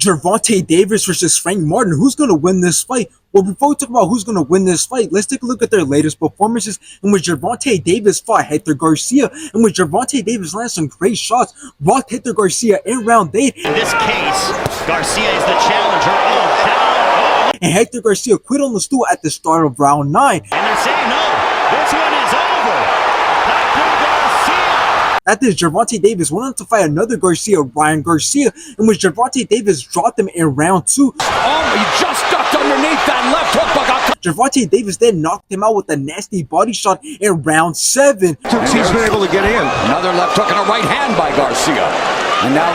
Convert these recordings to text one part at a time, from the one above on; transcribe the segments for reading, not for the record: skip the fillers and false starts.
Gervonta Davis versus Frank Martin. Who's going to win this fight? Well, before we talk about who's going to win this fight, let's take a look at their latest performances in which Gervonta Davis fought Hector Garcia, in which Gervonta Davis landed some great shots, rocked Hector Garcia in round 8. In this case, Garcia is the challenger. Oh, down. Oh. And Hector Garcia quit on the stool at the start of round 9. And they're saying, no, this one is over. Hector Garcia. After Gervonta Davis went on to fight another Garcia, Ryan Garcia, in which Gervonta Davis dropped him in round 2. Oh, he just ducked underneath that left hook, but got Gervonta Davis then knocked him out with a nasty body shot in round 7. He's been able to get in. Another left hook and a right hand by Garcia. And now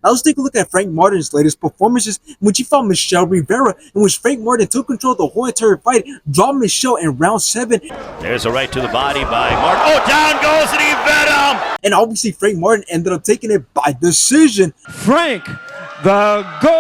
Now let's take a look at Frank Martin's latest performances, in which he fought Michelle Rivera, in which Frank Martin took control of the whole entire fight, dropped Michelle in round 7. There's a right to the body by Martin. Oh, down goes the Venom. And obviously Frank Martin ended up taking it by decision. Frank, the ghost.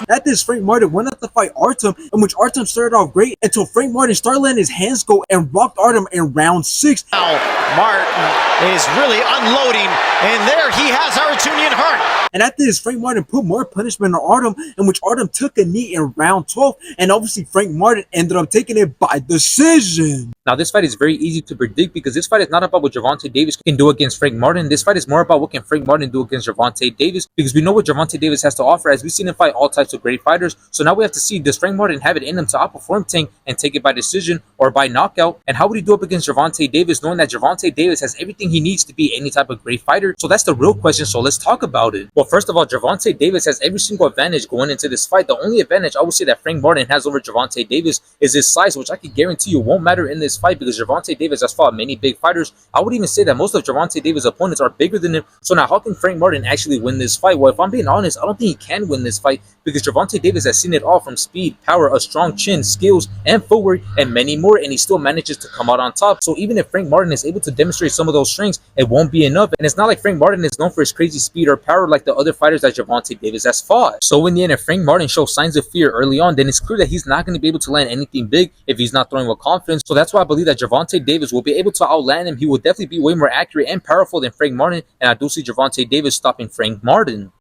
At this, Frank Martin went out to fight Artem, in which Artem started off great until Frank Martin started letting his hands go and rocked Artem in round 6. Now Martin is really unloading, and there he has Artunian hurt. And after this, Frank Martin put more punishment on Artem, in which Artem took a knee in round 12, and obviously Frank Martin ended up taking it by decision. Now, this fight is very easy to predict because this fight is not about what Gervonta Davis can do against Frank Martin. This fight is more about what can Frank Martin do against Gervonta Davis, because we know what Gervonta Davis has to offer, as we've seen him fight all types of great fighters. So now we have to see, does Frank Martin have it in him to outperform Tank and take it by decision or by knockout? And how would he do up against Gervonta Davis, knowing that Gervonta Davis has everything he needs to be any type of great fighter? So that's the real question. So let's talk about it. Well, first of all, Gervonta Davis has every single advantage going into this fight. The only advantage I would say that Frank Martin has over Gervonta Davis is his size, which I can guarantee you won't matter in this fight, because Gervonta Davis has fought many big fighters. I would even say that most of Gervonta Davis' opponents are bigger than him. So now how can Frank Martin actually win this fight? Well, if I'm being honest, I don't think he can win this fight, because Gervonta Davis has seen it all, from speed, power, a strong chin, skills, and footwork, and many more, and he still manages to come out on top. So even if Frank Martin is able to demonstrate some of those strengths, it won't be enough. And it's not like Frank Martin is known for his crazy speed or power like the other fighters that Gervonta Davis has fought. So in the end, if Frank Martin shows signs of fear early on, then it's clear that he's not going to be able to land anything big if he's not throwing with confidence. So that's why I believe that Gervonta Davis will be able to outland him. He will definitely be way more accurate and powerful than Frank Martin, and I do see Gervonta Davis stopping Frank Martin.